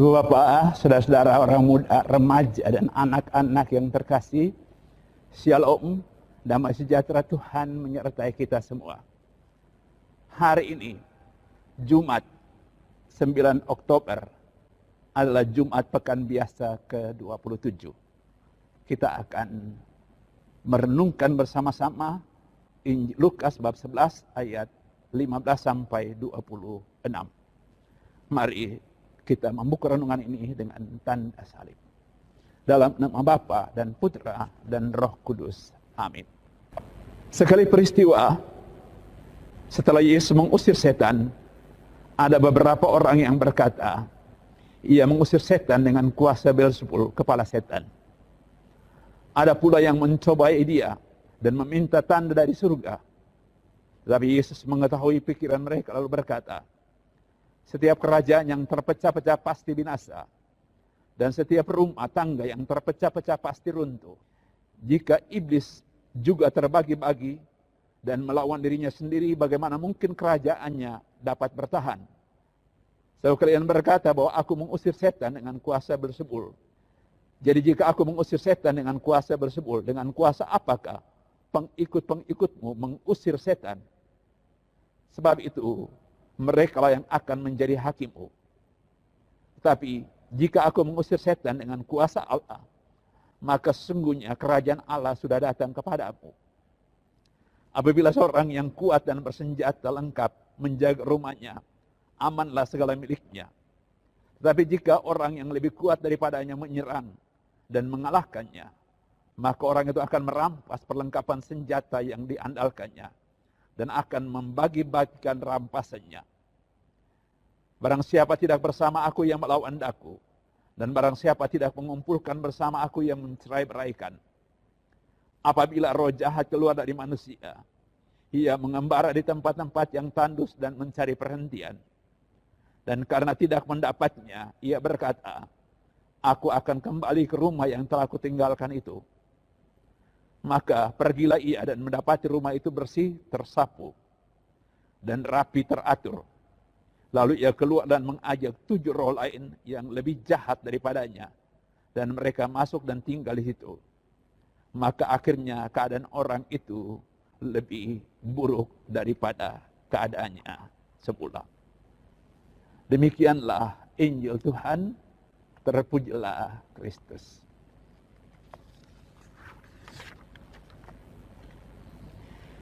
Ibu bapak, saudara-saudara, orang muda, remaja, dan anak-anak yang terkasih, Shalom, damai sejahtera Tuhan menyertai kita semua. Hari ini, Jumat 9 Oktober, adalah Jumat Pekan Biasa ke-27. Kita akan merenungkan bersama-sama Injil Lukas bab 11 ayat 15 sampai 26. Mari kita membuka renungan ini dengan tanda salib. Dalam nama Bapa dan Putra dan Roh Kudus. Amin. Sekali peristiwa, setelah Yesus mengusir setan, ada beberapa orang yang berkata, ia mengusir setan dengan kuasa Beelzebul, kepala setan. Ada pula yang mencobai dia dan meminta tanda dari surga. Tapi Yesus mengetahui pikiran mereka lalu berkata, setiap kerajaan yang terpecah-pecah pasti binasa, dan setiap rumah tangga yang terpecah-pecah pasti runtuh. Jika iblis juga terbagi-bagi dan melawan dirinya sendiri, bagaimana mungkin kerajaannya dapat bertahan? Sebab kalian berkata bahwa aku mengusir setan dengan kuasa Beelzebul. Jadi jika aku mengusir setan dengan kuasa Beelzebul, dengan kuasa apakah pengikut-pengikutmu mengusir setan? Sebab itu mereka lah yang akan menjadi hakimmu. Tapi jika aku mengusir setan dengan kuasa Allah, maka sesungguhnya kerajaan Allah sudah datang kepadamu. Apabila seorang yang kuat dan bersenjata lengkap menjaga rumahnya, amanlah segala miliknya. Tetapi jika orang yang lebih kuat daripadanya menyerang dan mengalahkannya, maka orang itu akan merampas perlengkapan senjata yang diandalkannya dan akan membagi-bagikan rampasannya. Barang siapa tidak bersama aku yang melawan aku, dan barang siapa tidak mengumpulkan bersama aku yang mencerai-beraikan. Apabila roh jahat keluar dari manusia, ia mengembara di tempat-tempat yang tandus dan mencari perhentian. Dan karena tidak mendapatnya, ia berkata, aku akan kembali ke rumah yang telah kutinggalkan itu. Maka pergilah ia dan mendapati rumah itu bersih, tersapu, dan rapi teratur. Lalu ia keluar dan mengajak 7 roh lain yang lebih jahat daripadanya. Dan mereka masuk dan tinggal di situ. Maka akhirnya keadaan orang itu lebih buruk daripada keadaannya semula. Demikianlah Injil Tuhan, terpujilah Kristus.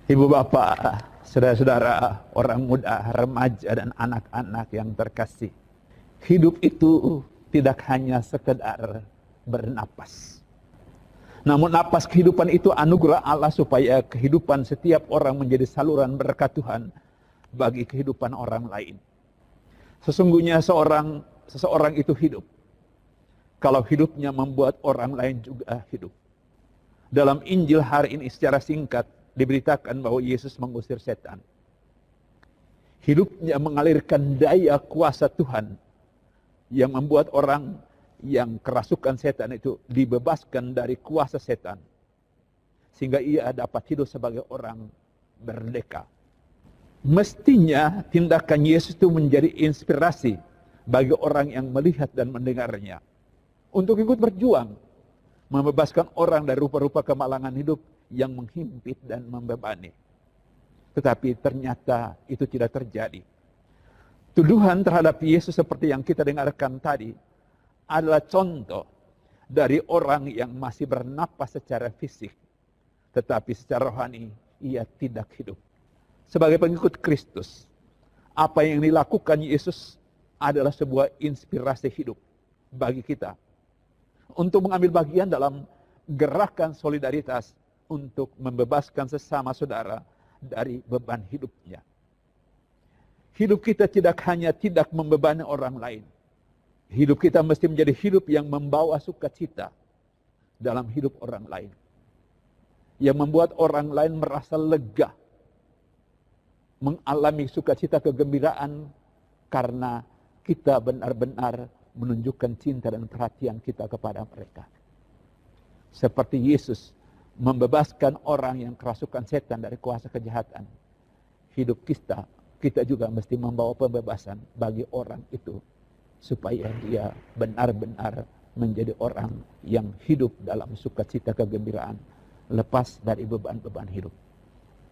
Ibu bapak, saudara-saudara, orang muda, remaja, dan anak-anak yang terkasih. Hidup itu tidak hanya sekedar bernapas. Namun napas kehidupan itu anugerah Allah supaya kehidupan setiap orang menjadi saluran berkat Tuhan bagi kehidupan orang lain. Sesungguhnya seseorang itu hidup kalau hidupnya membuat orang lain juga hidup. Dalam Injil hari ini secara singkat diberitakan bahwa Yesus mengusir setan. Hidupnya mengalirkan daya kuasa Tuhan yang membuat orang yang kerasukan setan itu dibebaskan dari kuasa setan. Sehingga ia dapat hidup sebagai orang merdeka. Mestinya tindakan Yesus itu menjadi inspirasi bagi orang yang melihat dan mendengarnya. Untuk ikut berjuang, membebaskan orang dari rupa-rupa kemalangan hidup yang menghimpit dan membebani. Tetapi ternyata itu tidak terjadi. Tuduhan terhadap Yesus seperti yang kita dengarkan tadi adalah contoh dari orang yang masih bernapas secara fisik, tetapi secara rohani ia tidak hidup. Sebagai pengikut Kristus, apa yang dilakukan Yesus adalah sebuah inspirasi hidup bagi kita untuk mengambil bagian dalam gerakan solidaritas untuk membebaskan sesama saudara dari beban hidupnya. Hidup kita tidak hanya tidak membebani orang lain. Hidup kita mesti menjadi hidup yang membawa sukacita dalam hidup orang lain. Yang membuat orang lain merasa lega, mengalami sukacita kegembiraan karena kita benar-benar menunjukkan cinta dan perhatian kita kepada mereka. Seperti Yesus membebaskan orang yang kerasukan setan dari kuasa kejahatan. Hidup kita juga mesti membawa pembebasan bagi orang itu supaya dia benar-benar menjadi orang yang hidup dalam sukacita kegembiraan, lepas dari beban-beban hidup.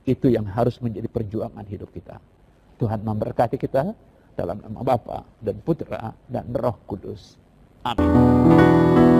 Itu yang harus menjadi perjuangan hidup kita. Tuhan memberkati kita dalam nama Bapa dan Putra dan Roh Kudus. Amin.